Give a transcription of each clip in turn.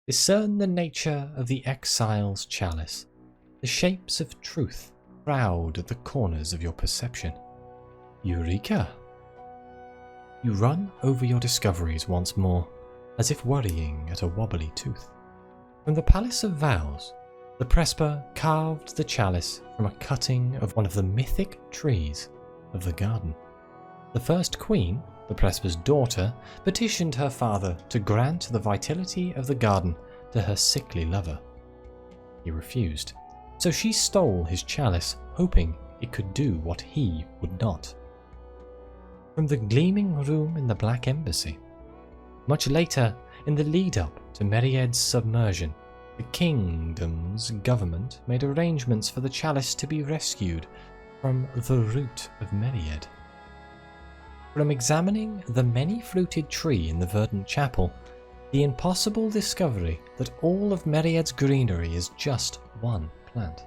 Discern the nature of the Exile's Chalice, the shapes of truth crowd at the corners of your perception. Eureka! You run over your discoveries once more, as if worrying at a wobbly tooth. From the Palace of Vows, the Presbyter carved the chalice from a cutting of one of the mythic trees of the garden. The first queen, the Presbyter's daughter, petitioned her father to grant the vitality of the garden to her sickly lover. He refused, so she stole his chalice, hoping it could do what he would not. From the gleaming room in the Black Embassy. Much later, in the lead-up to Meriad's submersion, the kingdom's government made arrangements for the chalice to be rescued from the root of Meriad. From examining the many-fluted tree in the verdant chapel, the impossible discovery that all of Meriad's greenery is just one plant.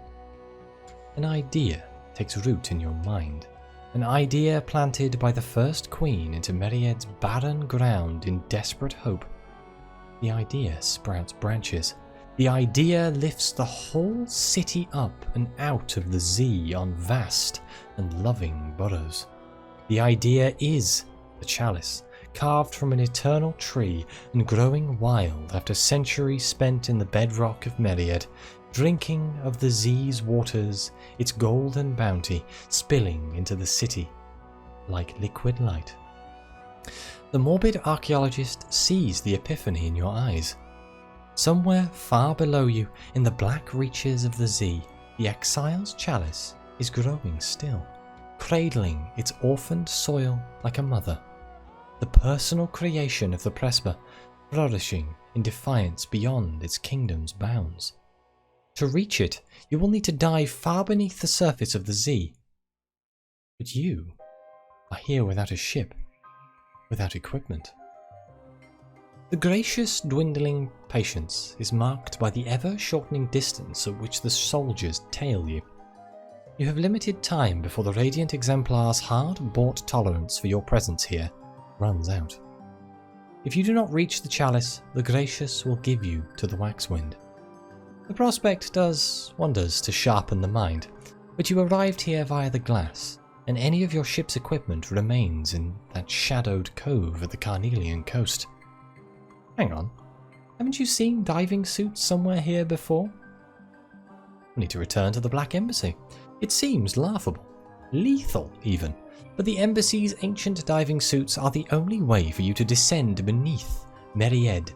An idea takes root in your mind. An idea planted by the first queen into Meriad's barren ground in desperate hope. The idea sprouts branches. The idea lifts the whole city up and out of the Zee on vast and loving burrows. The idea is the chalice, carved from an eternal tree and growing wild after centuries spent in the bedrock of Meriad, drinking of the Zee's waters, its golden bounty spilling into the city like liquid light. The Morbid Archaeologist sees the epiphany in your eyes. Somewhere far below you, in the black reaches of the Zee, the Exile's Chalice is growing still, cradling its orphaned soil like a mother. The personal creation of the Presbyter, flourishing in defiance beyond its kingdom's bounds. To reach it, you will need to dive far beneath the surface of the Zee. But you are here without a ship, without equipment. The gracious dwindling patience is marked by the ever-shortening distance at which the soldiers tail you. You have limited time before the Radiant Exemplar's hard-bought tolerance for your presence here runs out. If you do not reach the chalice, the gracious will give you to the Waxwind. The prospect does wonders to sharpen the mind, but you arrived here via the glass, and any of your ship's equipment remains in that shadowed cove at the Carnelian coast. Hang on, haven't you seen diving suits somewhere here before? We need to return to the Black Embassy. It seems laughable, lethal even, but the Embassy's ancient diving suits are the only way for you to descend beneath Meriad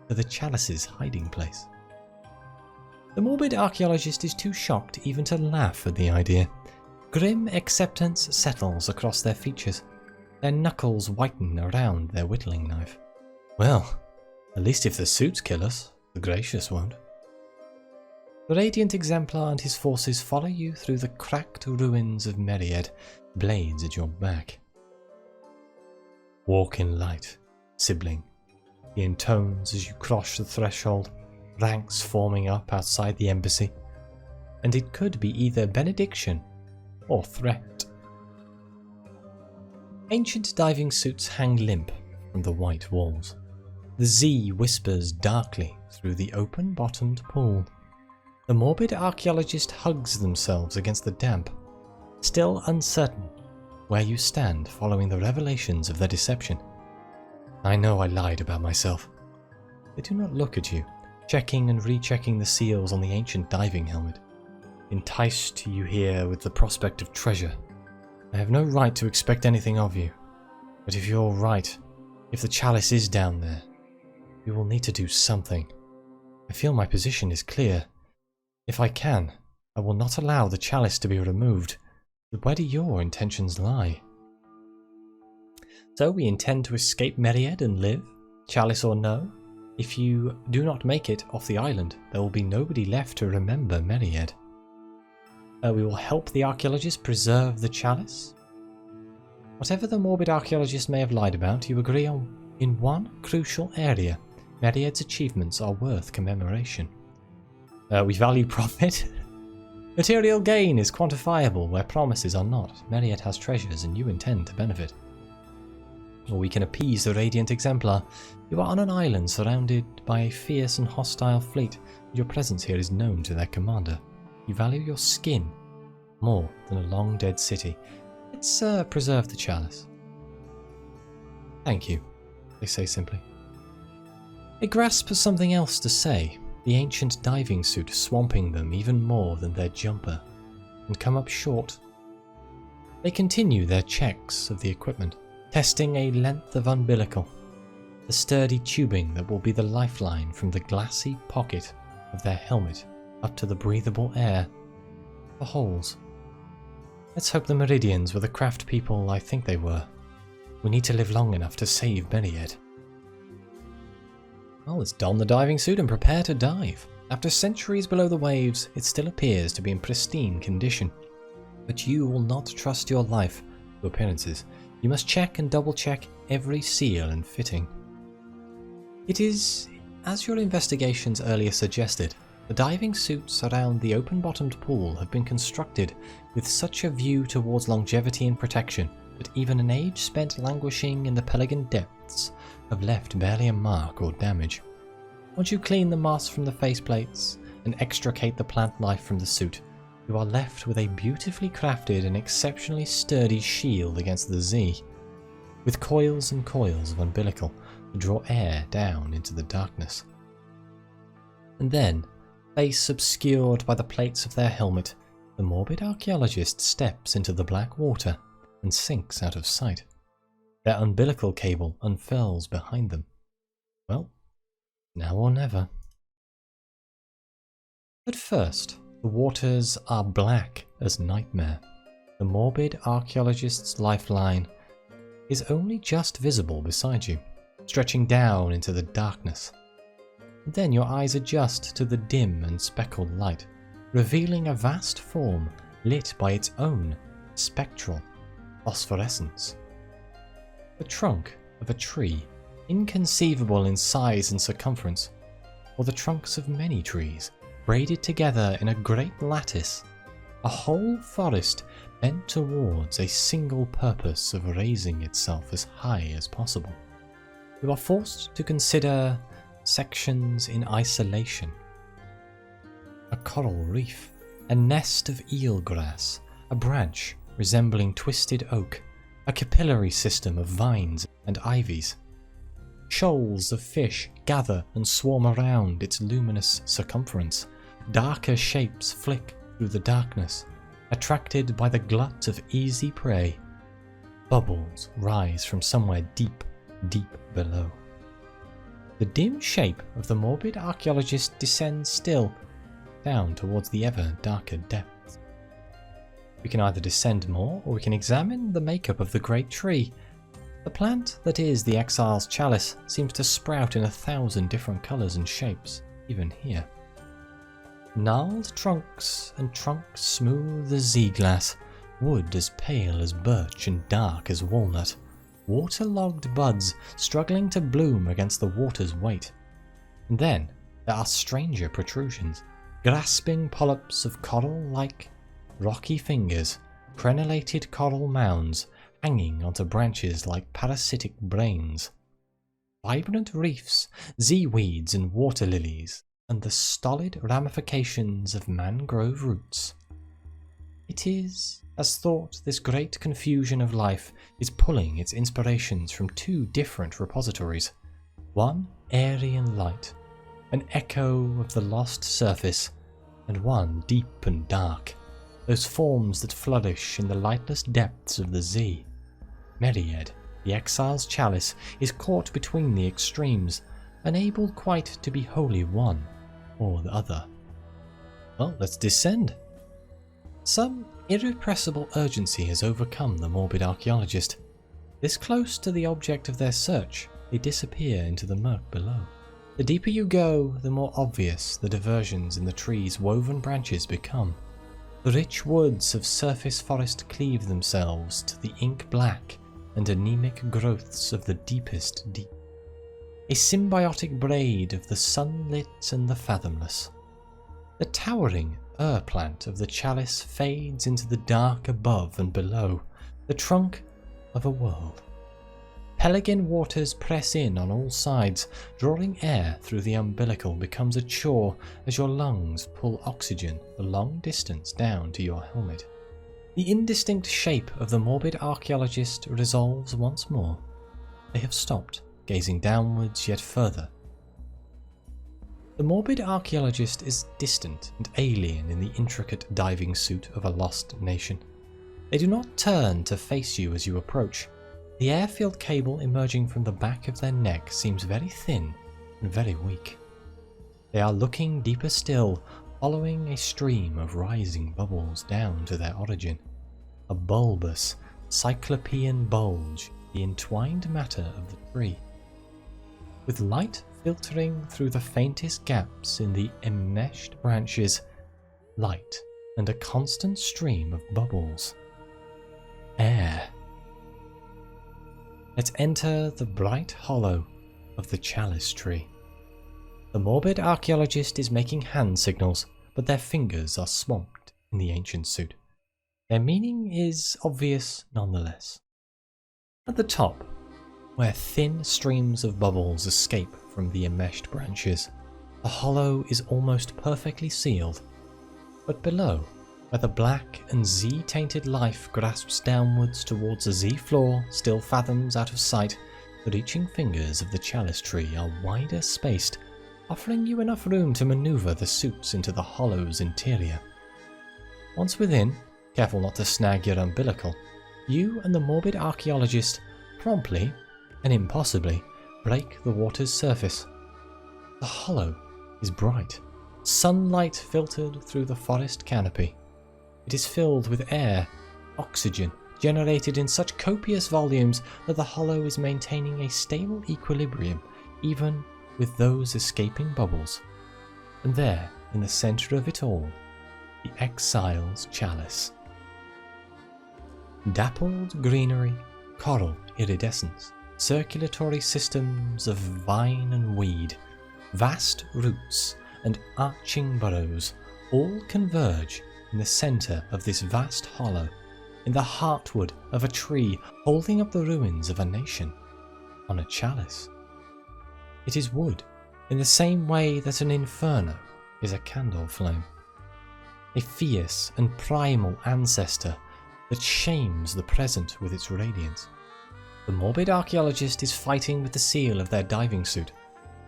to the Chalice's hiding place. The Morbid Archaeologist is too shocked even to laugh at the idea. Grim acceptance settles across their features. Their knuckles whiten around their whittling knife. Well, at least if the suits kill us, the gracious won't. The Radiant Exemplar and his forces follow you through the cracked ruins of Meriad, blades at your back. Walk in light, sibling, he intones as you cross the threshold, ranks forming up outside the embassy, and it could be either benediction or threat. Ancient diving suits hang limp from the white walls. The Zee whispers darkly through the open-bottomed pool. The Morbid Archaeologist hugs themselves against the damp, still uncertain where you stand following the revelations of their deception. I know I lied about myself. They do not look at you, checking and rechecking the seals on the ancient diving helmet. Enticed you here with the prospect of treasure. I have no right to expect anything of you. But if you're right, if the chalice is down there, you will need to do something. I feel my position is clear. If I can, I will not allow the chalice to be removed. But where do your intentions lie? So we intend to escape Meriad and live, chalice or no? If you do not make it off the island, there will be nobody left to remember Meriad. We will help the archaeologist preserve the chalice. Whatever the Morbid Archaeologist may have lied about, you agree on in one crucial area. Meriad's achievements are worth commemoration. We value profit. Material gain is quantifiable where promises are not. Meriad has treasures and you intend to benefit. or we can appease the Radiant Exemplar. You are on an island surrounded by a fierce and hostile fleet. Your presence here is known to their commander. You value your skin more than a long-dead city. Let's preserve the chalice. Thank you, they say simply. They grasp for something else to say, the ancient diving suit swamping them even more than their jumper, and come up short. They continue their checks of the equipment, testing a length of umbilical, the sturdy tubing that will be the lifeline from the glassy pocket of their helmet up to the breathable air. The holes. Let's hope the Meridians were the craft people I think they were. We need to live long enough to save Meriad. Well, let's don the diving suit and prepare to dive. After centuries below the waves, it still appears to be in pristine condition. But you will not trust your life to appearances. You must check and double check every seal and fitting. It is, as your investigations earlier suggested, the diving suits around the open-bottomed pool have been constructed with such a view towards longevity and protection that even an age spent languishing in the Pelican depths have left barely a mark or damage. Once you clean the moss from the faceplates and extricate the plant life from the suit, you are left with a beautifully crafted and exceptionally sturdy shield against the Z, with coils and coils of umbilical to draw air down into the darkness. And then, face obscured by the plates of their helmet, the Morbid Archaeologist steps into the black water and sinks out of sight. Their umbilical cable unfurls behind them. Well, now or never. At first, the waters are black as nightmare. The Morbid Archaeologist's lifeline is only just visible beside you, stretching down into the darkness. And then your eyes adjust to the dim and speckled light, revealing a vast form lit by its own spectral phosphorescence. The trunk of a tree, inconceivable in size and circumference, or the trunks of many trees, braided together in a great lattice, a whole forest bent towards a single purpose of raising itself as high as possible. You are forced to consider sections in isolation. A coral reef, a nest of eelgrass, a branch resembling twisted oak, a capillary system of vines and ivies. Shoals of fish gather and swarm around its luminous circumference. Darker shapes flick through the darkness, attracted by the glut of easy prey. Bubbles rise from somewhere deep, deep below. The dim shape of the Morbid Archaeologist descends still, down towards the ever darker depths. We can either descend more, or we can examine the makeup of the great tree. The plant that is the Exile's Chalice seems to sprout in 1,000 different colours and shapes, even here. Gnarled trunks and trunks smooth as Z-glass, wood as pale as birch and dark as walnut, waterlogged buds struggling to bloom against the water's weight. And then there are stranger protrusions, grasping polyps of coral-like rocky fingers, crenellated coral mounds hanging onto branches like parasitic brains, vibrant reefs, Z-weeds and water lilies, and the stolid ramifications of mangrove roots. It is as thought this great confusion of life is pulling its inspirations from two different repositories, one airy and light, an echo of the lost surface, and one deep and dark, those forms that flourish in the lightless depths of the Z. Meriad, the Exile's Chalice, is caught between the extremes, unable quite to be wholly one or the other. Well, let's descend. Some irrepressible urgency has overcome the Morbid Archaeologist. This close to the object of their search, they disappear into the murk below. The deeper you go, the more obvious the diversions in the tree's woven branches become. The rich woods of surface forest cleave themselves to the ink-black and anemic growths of the deepest deep. A symbiotic braid of the sunlit and the fathomless. The towering plant of the chalice fades into the dark above and below, the trunk of a world. Peligin waters press in on all sides. Drawing air through the umbilical becomes a chore as your lungs pull oxygen a long distance down to your helmet. The indistinct shape of the Morbid Archaeologist resolves once more. They have stopped, gazing downwards yet further. The Morbid Archaeologist is distant and alien in the intricate diving suit of a lost nation. They do not turn to face you as you approach. The airfield cable emerging from the back of their neck seems very thin and very weak. They are looking deeper still, following a stream of rising bubbles down to their origin. A bulbous, cyclopean bulge, the entwined matter of the tree. With light filtering through the faintest gaps in the enmeshed branches, light and a constant stream of bubbles. Air. Let's enter the bright hollow of the Chalice tree. The Morbid Archaeologist is making hand signals, but their fingers are swamped in the ancient suit. Their meaning is obvious nonetheless. At the top, where thin streams of bubbles escape from the enmeshed branches, the hollow is almost perfectly sealed. But below, where the black and Z-tainted life grasps downwards towards a Z-floor still fathoms out of sight, the reaching fingers of the Chalice tree are wider spaced, offering you enough room to maneuver the suits into the hollow's interior. Once within, careful not to snag your umbilical, you and the Morbid Archaeologist promptly, and impossibly, break the water's surface. The hollow is bright, sunlight filtered through the forest canopy. It is filled with air, oxygen, generated in such copious volumes that the hollow is maintaining a stable equilibrium, even with those escaping bubbles. And there, in the centre of it all, the Exile's Chalice. Dappled greenery, coral iridescence, circulatory systems of vine and weed, vast roots and arching burrows all converge in the centre of this vast hollow, in the heartwood of a tree holding up the ruins of a nation, on a chalice. It is wood, in the same way that an inferno is a candle flame. A fierce and primal ancestor that shames the present with its radiance. The Morbid Archaeologist is fighting with the seal of their diving suit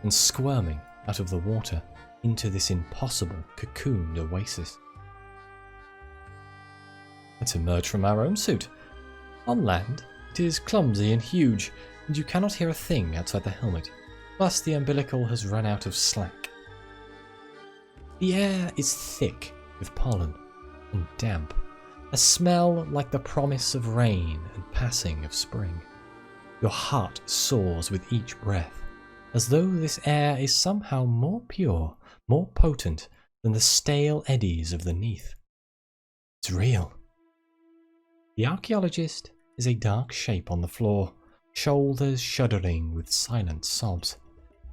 and squirming out of the water into this impossible cocooned oasis. Let's emerge from our own suit. On land, it is clumsy and huge, and you cannot hear a thing outside the helmet. Plus, the umbilical has run out of slack. The air is thick with pollen and damp, a smell like the promise of rain and passing of spring. Your heart soars with each breath, as though this air is somehow more pure, more potent than the stale eddies of the Neath. It's real. The archaeologist is a dark shape on the floor, shoulders shuddering with silent sobs.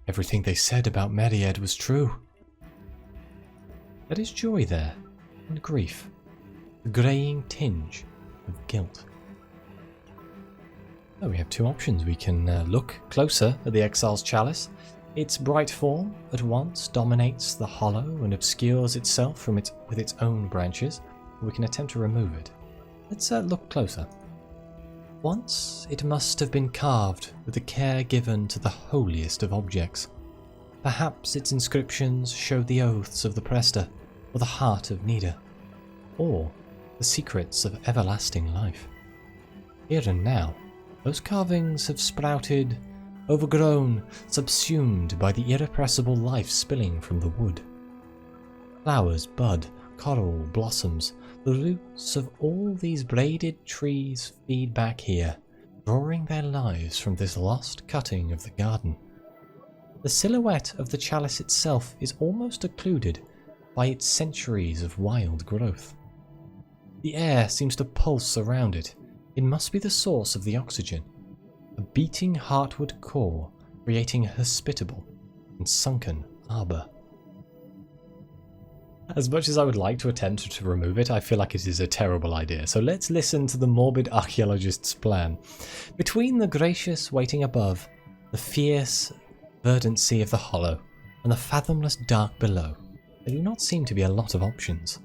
Everything they said about Meried was true. There is joy there, and grief, a greying tinge of guilt. Oh, we have two options. We can look closer at the Exile's Chalice. Its bright form at once dominates the hollow and obscures itself with its own branches. Or we can attempt to remove it. Let's look closer. Once it must have been carved with the care given to the holiest of objects. Perhaps its inscriptions show the oaths of the Prester, or the heart of Nida, or the secrets of everlasting life. Here and now, those carvings have sprouted, overgrown, subsumed by the irrepressible life spilling from the wood. Flowers bud, coral blossoms, the roots of all these braided trees feed back here, drawing their lives from this lost cutting of the garden. The silhouette of the chalice itself is almost occluded by its centuries of wild growth. The air seems to pulse around it. It must be the source of the oxygen, a beating heartwood core creating a hospitable and sunken arbour. As much as I would like to attempt to remove it, I feel like it is a terrible idea. So let's listen to the Morbid Archaeologist's plan. Between the gracious waiting above, the fierce verdant sea of the hollow, and the fathomless dark below, there do not seem to be a lot of options.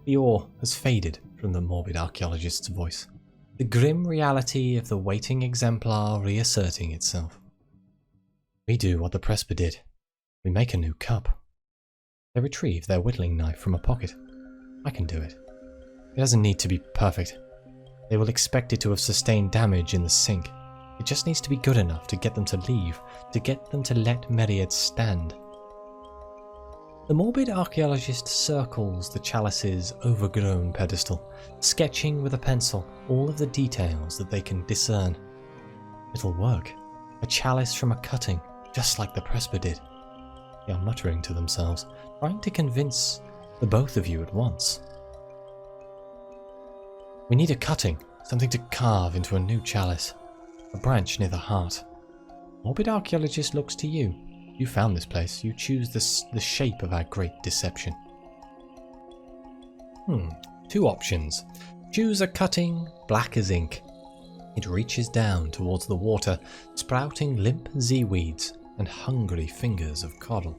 The awe has faded from the Morbid Archaeologist's voice, the grim reality of the waiting exemplar reasserting itself. We do what the Presbyterate did. We make a new cup. They retrieve their whittling knife from a pocket. I can do it. It doesn't need to be perfect. They will expect it to have sustained damage in the sink. It just needs to be good enough to get them to leave, to get them to let Myriad stand. The Morbid Archaeologist circles the chalice's overgrown pedestal, sketching with a pencil all of the details that they can discern. It'll work. A chalice from a cutting, just like the Presbyterate did. They are muttering to themselves, trying to convince the both of you at once. We need a cutting, something to carve into a new chalice. A branch near the heart. Morbid Archaeologist looks to you. You found this place. You choose the shape of our great deception. Two options. Choose a cutting black as ink. It reaches down towards the water, sprouting limp seaweeds and hungry fingers of coral.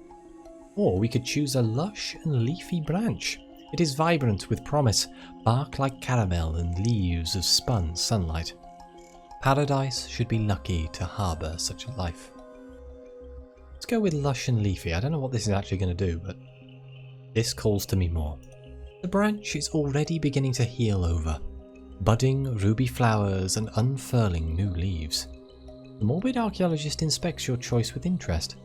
Or we could choose a lush and leafy branch. It is vibrant with promise, bark like caramel and leaves of spun sunlight. Paradise should be lucky to harbour such a life. Let's go with lush and leafy. I don't know what this is actually going to do, but this calls to me more. The branch is already beginning to heal over, budding ruby flowers and unfurling new leaves. The Morbid Archaeologist inspects your choice with interest.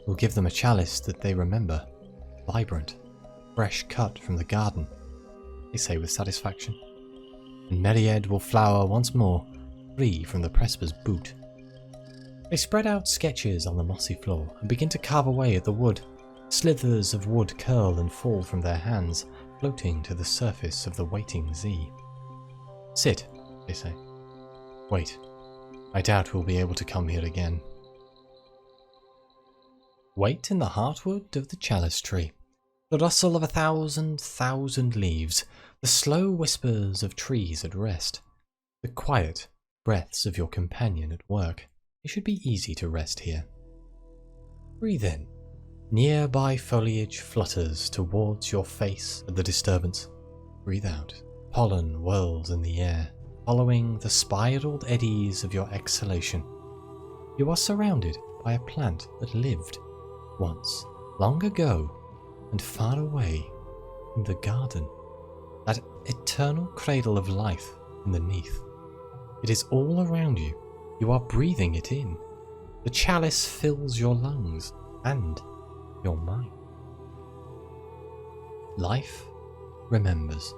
We'll give them a chalice that they remember, vibrant, fresh cut from the garden, they say with satisfaction. And Myriad will flower once more, free from the Presby's boot. They spread out sketches on the mossy floor and begin to carve away at the wood. Slithers of wood curl and fall from their hands, floating to the surface of the waiting Z. Sit, they say. Wait. I doubt we'll be able to come here again. Wait in the heartwood of the chalice tree. The rustle of 1,000 leaves, the slow whispers of trees at rest, the quiet breaths of your companion at work. It should be easy to rest here. Breathe in. Nearby foliage flutters towards your face at the disturbance. Breathe out. Pollen whirls in the air, following the spiraled eddies of your exhalation. You are surrounded by a plant that lived once, long ago, and far away in the garden. That eternal cradle of life underneath. It is all around you. You are breathing it in. The chalice fills your lungs and your mind. Life remembers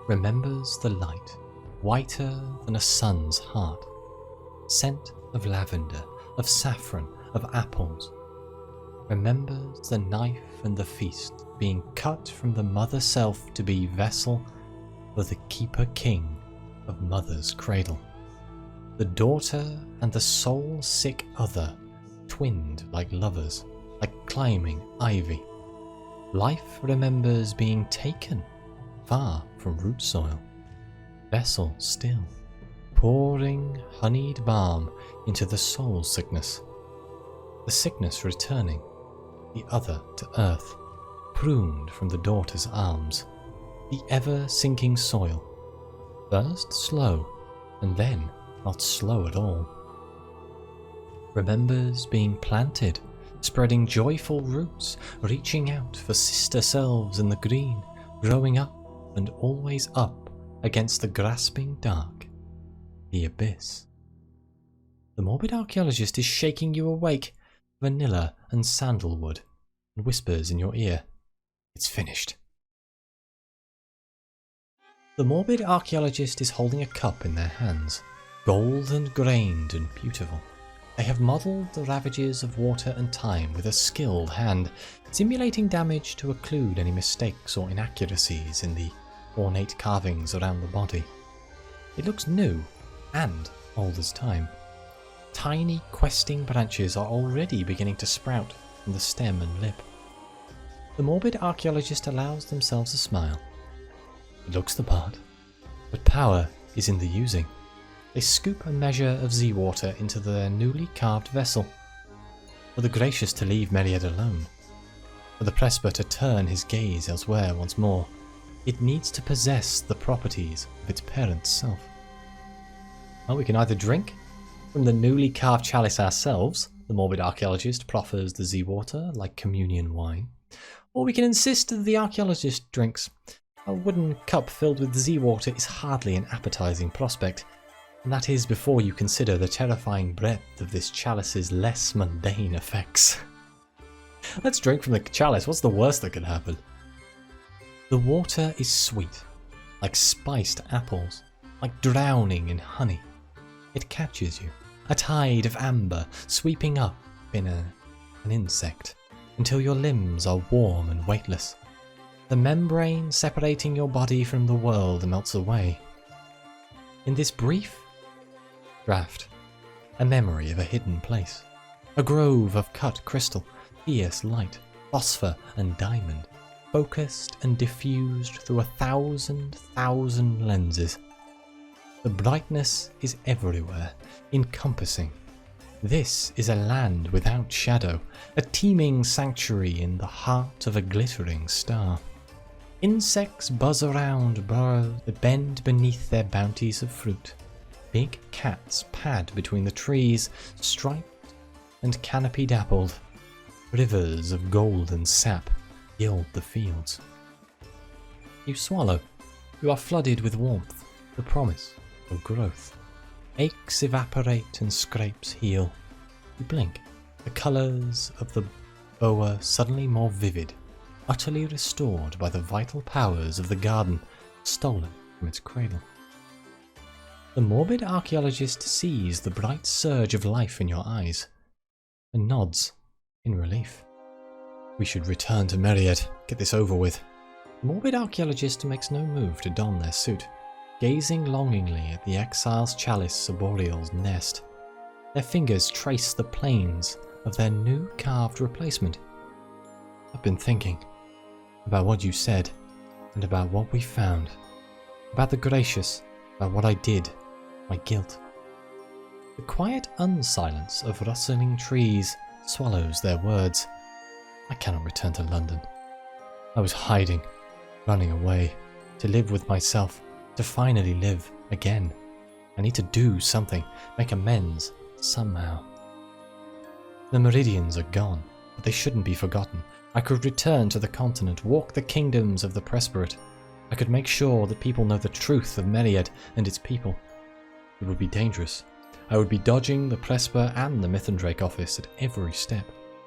the light, whiter than a sun's heart. Scent of lavender, of saffron, of apples. Remembers the knife and the feast being cut from the mother self to be vessel for the keeper king of mother's cradle. The daughter and the soul-sick other, twinned like lovers, like climbing ivy. Life remembers being taken far from root soil, vessel still, pouring honeyed balm into the soul sickness. The sickness returning, the other to earth, pruned from the daughter's arms, the ever-sinking soil, first slow, and then not slow at all. Remembers being planted, spreading joyful roots, reaching out for sister selves in the green, growing up and always up against the grasping dark, the abyss. The Morbid Archaeologist is shaking you awake, vanilla and sandalwood, and whispers in your ear, "It's finished." The Morbid Archaeologist is holding a cup in their hands, gold and grained and beautiful. They have modelled the ravages of water and time with a skilled hand, simulating damage to occlude any mistakes or inaccuracies in the ornate carvings around the body. It looks new and old as time. Tiny questing branches are already beginning to sprout from the stem and lip. The Morbid Archaeologist allows themselves a smile. It looks the part, but power is in the using. They scoop a measure of Z-water into their newly carved vessel. For the gracious to leave Meriad alone, for the Presbyter to turn his gaze elsewhere once more, it needs to possess the properties of its parent self. Well, we can either drink from the newly carved chalice ourselves, the Morbid Archaeologist proffers the Z-water like communion wine, or we can insist that the archaeologist drinks. A wooden cup filled with Z-water is hardly an appetizing prospect, and that is before you consider the terrifying breadth of this chalice's less mundane effects. Let's drink from the chalice, what's the worst that could happen? The water is sweet, like spiced apples, like drowning in honey. It catches you, a tide of amber sweeping up in an insect, until your limbs are warm and weightless. The membrane separating your body from the world melts away. In this brief draught, a memory of a hidden place, a grove of cut crystal, fierce light, phosphor and diamond, focused and diffused through 1,000 lenses. The brightness is everywhere, encompassing. This is a land without shadow, a teeming sanctuary in the heart of a glittering star. Insects buzz around burrows that bend beneath their bounties of fruit. Big cats pad between the trees, striped and canopy dappled. Rivers of golden sap gild the fields. You swallow. You are flooded with warmth, the promise of growth. Aches evaporate and scrapes heal. You blink. The colours of the boa suddenly more vivid, utterly restored by the vital powers of the garden stolen from its cradle. The Morbid Archaeologist sees the bright surge of life in your eyes and nods in relief. We should return to Meriad, get this over with. The Morbid Archaeologist makes no move to don their suit, gazing longingly at the Exile's Chalice arboreal's nest. Their fingers trace the planes of their new carved replacement. I've been thinking about what you said, and about what we found, about the gracious, about what I did, my guilt. The quiet unsilence of rustling trees swallows their words. I cannot return to London. I was hiding, running away, to live with myself, to finally live again. I need to do something, make amends, somehow. The meridians are gone, but they shouldn't be forgotten. I could return to the continent, walk the kingdoms of the Presbyterate. I could make sure that people know the truth of Meriad and its people. It would be dangerous. I would be dodging the Presbyter and the Mythendrake office at every step.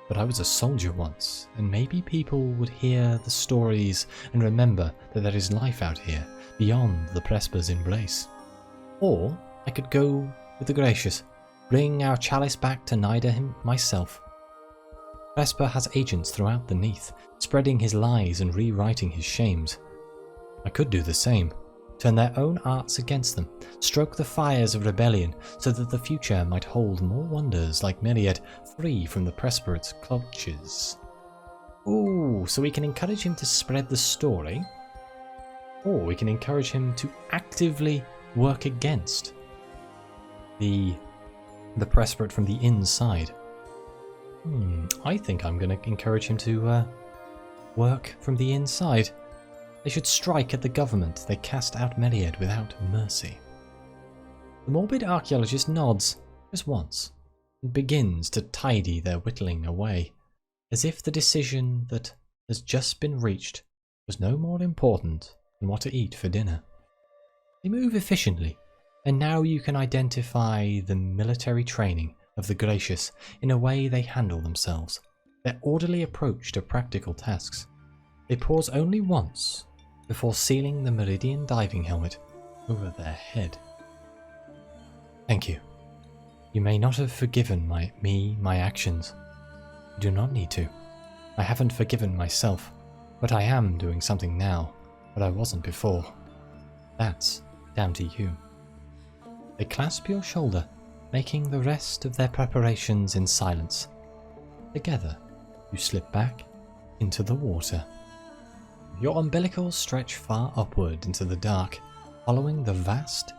But I was a soldier once, and maybe people would hear the stories and remember that there is life out here, beyond the Presbyter's embrace. Or I could go with the gracious, bring our chalice back to Nida him myself. Presbyter has agents throughout the Neath, spreading his lies and rewriting his shames. I could do the same, turn their own arts against them, stroke the fires of rebellion so that the future might hold more wonders like Meriad, free from the Presbyterate's clutches. Ooh, so we can encourage him to spread the story, or we can encourage him to actively work against the Presbyterate from the inside. I think I'm going to encourage him to work from the inside. They should strike at the government. They cast out Meriad without mercy. The Morbid Archaeologist nods, just once, and begins to tidy their whittling away, as if the decision that has just been reached was no more important than what to eat for dinner. They move efficiently, and now you can identify the military training of the gracious in a way they handle themselves, their orderly approach to practical tasks. They pause only once before sealing the Meridian diving helmet over their head. Thank you. You may not have forgiven my actions. You do not need to. I haven't forgiven myself, but I am doing something now that I wasn't before. That's down to you. They clasp your shoulder, making the rest of their preparations in silence. Together, you slip back into the water. Your umbilicals stretch far upward into the dark, following the vast,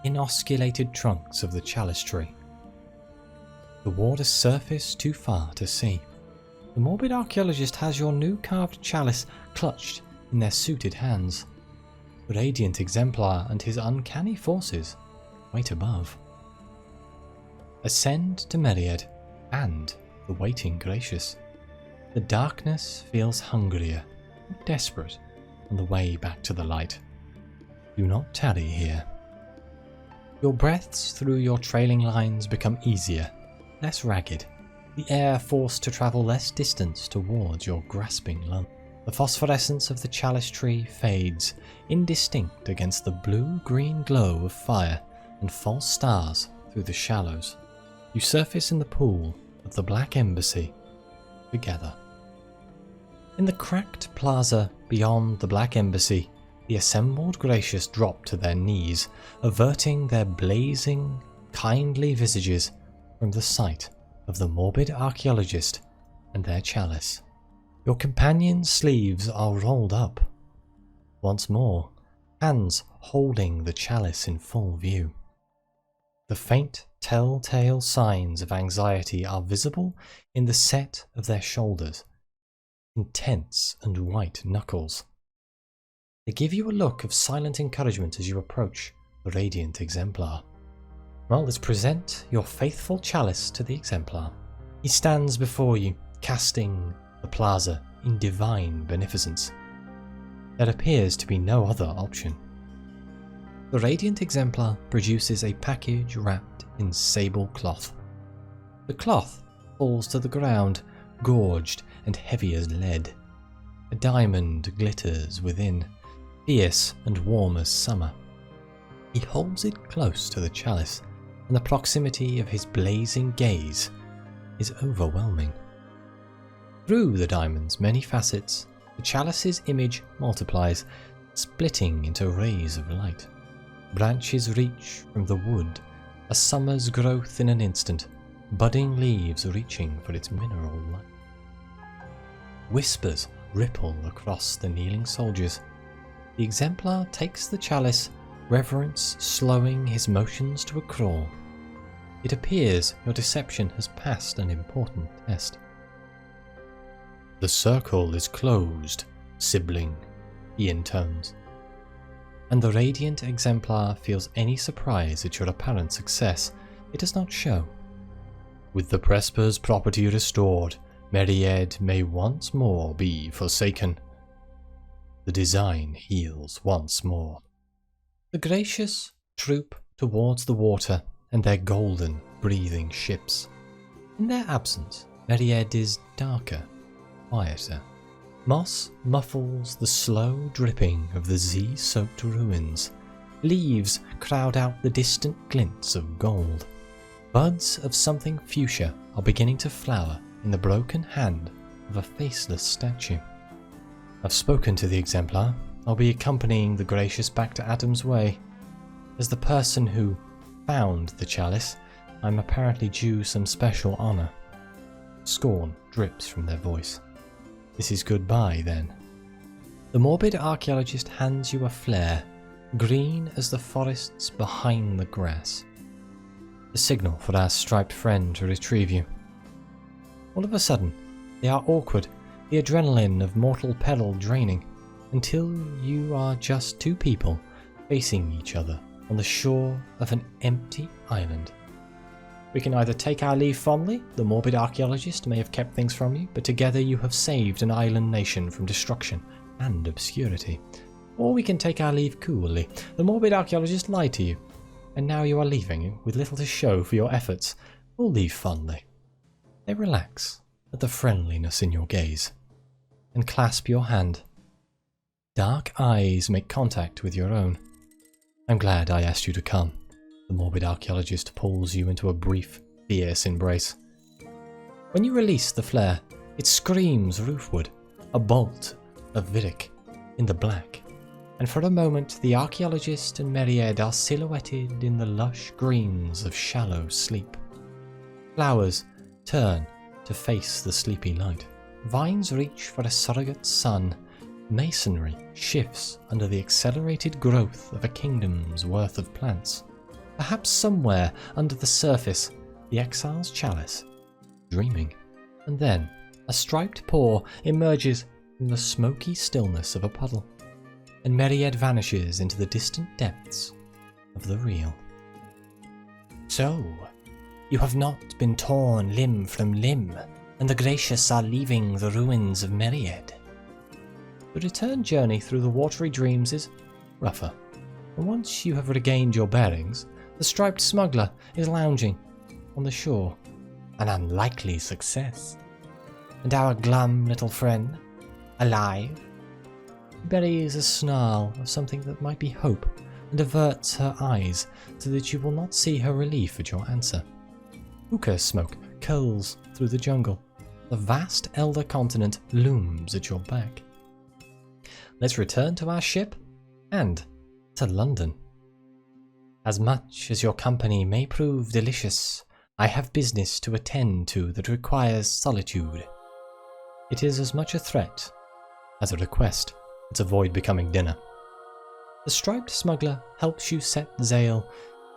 inosculated trunks of the chalice tree. Toward a surface too far to see, the Morbid Archaeologist has your new carved chalice clutched in their suited hands. The Radiant Exemplar and his uncanny forces wait above. Ascend to Meried and the waiting Gracious. The darkness feels hungrier, desperate, on the way back to the light. Do not tarry here. Your breaths through your trailing lines become easier, less ragged, the air forced to travel less distance towards your grasping lung. The phosphorescence of the chalice tree fades, indistinct against the blue-green glow of fire and false stars through the shallows. You surface in the pool of the Black Embassy together. In the cracked plaza beyond the Black Embassy, the assembled Gracious drop to their knees, averting their blazing, kindly visages from the sight of the Morbid Archaeologist and their chalice. Your companions' sleeves are rolled up. Once more, hands holding the chalice in full view. The faint, telltale signs of anxiety are visible in the set of their shoulders, intense and white knuckles. They give you a look of silent encouragement as you approach the Radiant Exemplar. Well, let's present your faithful chalice to the Exemplar. He stands before you, casting the plaza in divine beneficence. There appears to be no other option. The Radiant Exemplar produces a package wrapped in sable cloth. The cloth falls to the ground, gorged and heavy as lead. A diamond glitters within, fierce and warm as summer. He holds it close to the chalice, and the proximity of his blazing gaze is overwhelming. Through the diamond's many facets, the chalice's image multiplies, splitting into rays of light. Branches reach from the wood, a summer's growth in an instant, budding leaves reaching for its mineral light. Whispers ripple across the kneeling soldiers. The Exemplar takes the chalice, reverence slowing his motions to a crawl. It appears your deception has passed an important test. The circle is closed, sibling, he intones. And the Radiant Exemplar feels any surprise at your apparent success. It does not show. With the Presby's property restored, Meried may once more be forsaken. The design heals once more. The Gracious troop towards the water and their golden, breathing ships. In their absence, Meried is darker, quieter. Moss muffles the slow dripping of the Z-soaked ruins. Leaves crowd out the distant glints of gold. Buds of something fuchsia are beginning to flower in the broken hand of a faceless statue. I've spoken to the Exemplar. I'll be accompanying the Gracious back to Adam's Way. As the person who found the chalice, I'm apparently due some special honour. Scorn drips from their voice. This is goodbye, then. The Morbid Archaeologist hands you a flare, green as the forests behind the grass. The signal for our striped friend to retrieve you. All of a sudden, they are awkward, the adrenaline of mortal peril draining, until you are just two people facing each other on the shore of an empty island. We can either take our leave fondly, the Morbid Archaeologist may have kept things from you, but together you have saved an island nation from destruction and obscurity. Or we can take our leave coolly. The Morbid Archaeologist lied to you, and now you are leaving with little to show for your efforts. We'll leave fondly. They relax at the friendliness in your gaze, and clasp your hand. Dark eyes make contact with your own. I'm glad I asked you to come. The Morbid Archaeologist pulls you into a brief, fierce embrace. When you release the flare, it screams roofward, a bolt of Vidic in the black, and for a moment the Archaeologist and Meried are silhouetted in the lush greens of shallow sleep. Flowers turn to face the sleepy light. vines reach for a surrogate sun, masonry shifts under the accelerated growth of a kingdom's worth of plants. Perhaps somewhere under the surface, the Exile's Chalice, dreaming. And then, a striped paw emerges from the smoky stillness of a puddle, and Myriad vanishes into the distant depths of the real. So, you have not been torn limb from limb, and the gracious are leaving the ruins of Myriad. The return journey through the watery dreams is rougher, and once you have regained your bearings, the striped smuggler is lounging on the shore, an unlikely success. And our glum little friend, alive? He buries a snarl of something that might be hope and averts her eyes so that you will not see her relief at your answer. Hookah smoke curls through the jungle. The vast elder continent looms at your back. Let's return to our ship and to London. As much as your company may prove delicious, I have business to attend to that requires solitude. It is as much a threat as a request. Let's avoid becoming dinner. The striped smuggler helps you set sail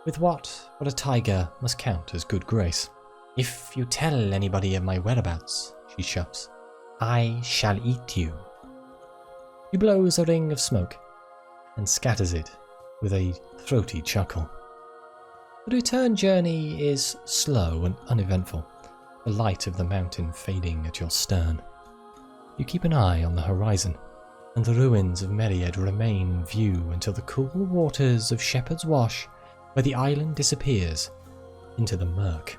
with what a tiger must count as good grace. If you tell anybody of my whereabouts, she shuffs, I shall eat you. He blows a ring of smoke and scatters it with a throaty chuckle. The return journey is slow and uneventful, the light of the mountain fading at your stern. You keep an eye on the horizon, and the ruins of Myriad remain in view until the cool waters of Shepherd's Wash, where the island disappears into the murk.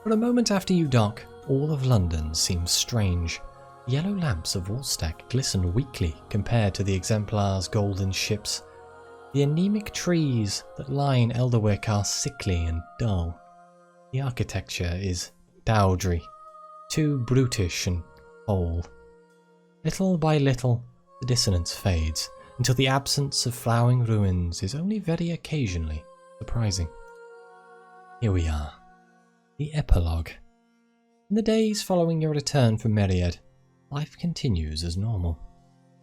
For a moment after you dock, all of London seems strange. The yellow lamps of Woolstack glisten weakly compared to the exemplar's golden ships. The anemic trees that line Elderwick are sickly and dull. The architecture is dowdry, too brutish and old. Little by little, the dissonance fades, until the absence of flowering ruins is only very occasionally surprising. Here we are, the epilogue. In the days following your return from Myriad, life continues as normal.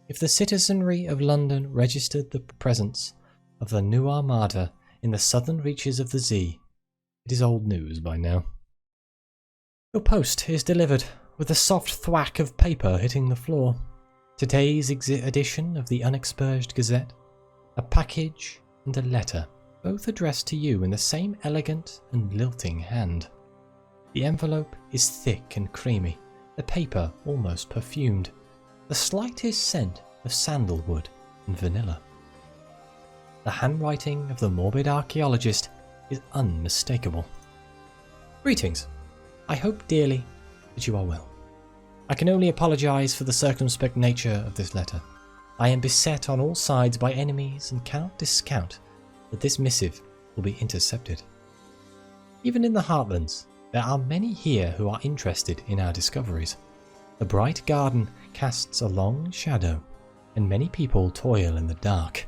If the citizenry of London registered the presence of the new armada in the southern reaches of the Zee, it is old news by now. Your post is delivered with a soft thwack of paper hitting the floor. Today's edition of the Unexpurged Gazette, a package and a letter, both addressed to you in the same elegant and lilting hand. The envelope is thick and creamy, the paper almost perfumed, the slightest scent of sandalwood and vanilla. The handwriting of the Morbid Archaeologist is unmistakable. Greetings. I hope dearly that you are well. I can only apologise for the circumspect nature of this letter. I am beset on all sides by enemies and cannot discount that this missive will be intercepted. Even in the Heartlands, there are many here who are interested in our discoveries. The bright garden casts a long shadow, and many people toil in the dark.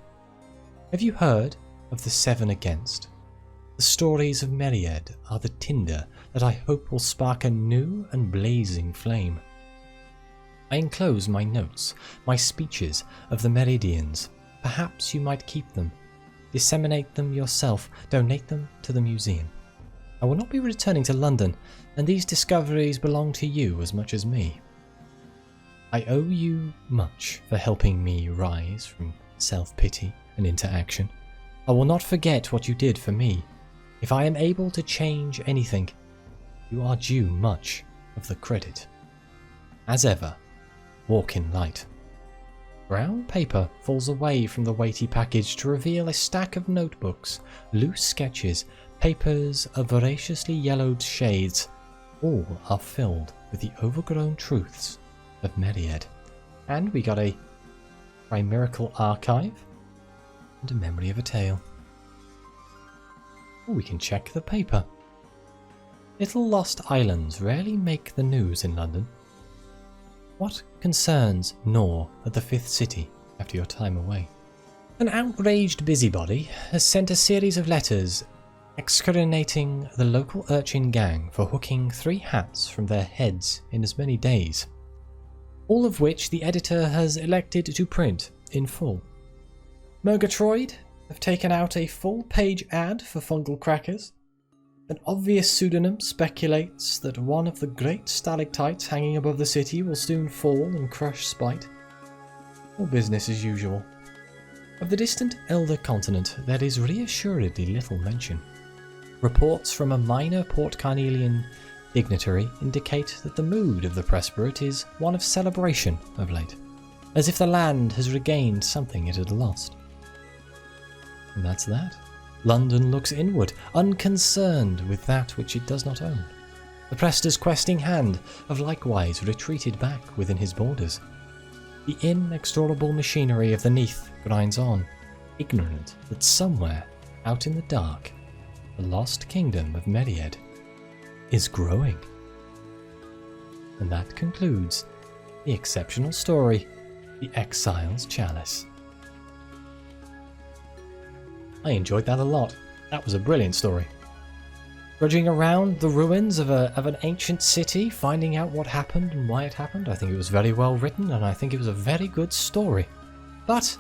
Have you heard of the Seven Against? The stories of Myriad are the tinder that I hope will spark a new and blazing flame. I enclose my notes, my speeches of the Meridians. Perhaps you might keep them, disseminate them yourself, donate them to the museum. I will not be returning to London, and these discoveries belong to you as much as me. I owe you much for helping me rise from self-pity and into action. I will not forget what you did for me. If I am able to change anything, you are due much of the credit. As ever, walk in light. Brown paper falls away from the weighty package to reveal a stack of notebooks, loose sketches, papers of voraciously yellowed shades. All are filled with the overgrown truths of Myriad. And we got a chimerical archive and a memory of a tale. We can check the paper. Little lost islands rarely make the news in London. What concerns gnaw at the fifth city after your time away? An outraged busybody has sent a series of letters excoriating the local urchin gang for hooking 3 hats from their heads in as many days, all of which the editor has elected to print in full. Murgatroyd have taken out a full-page ad for fungal crackers. An obvious pseudonym speculates that one of the great stalactites hanging above the city will soon fall and crush spite. All business as usual. Of the distant Elder Continent there is reassuredly little mention. Reports from a minor Port Carnelian dignitary indicate that the mood of the Presbyterate is one of celebration of late, as if the land has regained something it had lost. And that's that. London looks inward, unconcerned with that which it does not own. The Prester's questing hand have likewise retreated back within his borders. The inexorable machinery of the Neath grinds on, ignorant that somewhere, out in the dark, the lost kingdom of Meried is growing. And that concludes the exceptional story, The Exile's Chalice. I enjoyed that a lot. That was a brilliant story. Trudging around the ruins of an ancient city, finding out what happened and why it happened. I think it was very well written, and I think it was a very good story. But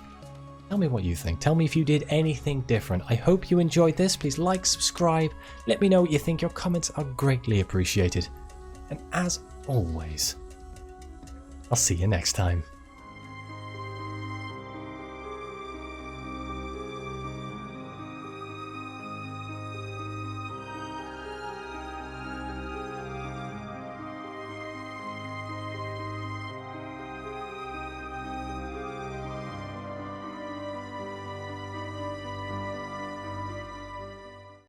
tell me what you think. Tell me if you did anything different. I hope you enjoyed this. Please like, subscribe. Let me know what you think. Your comments are greatly appreciated. And as always, I'll see you next time.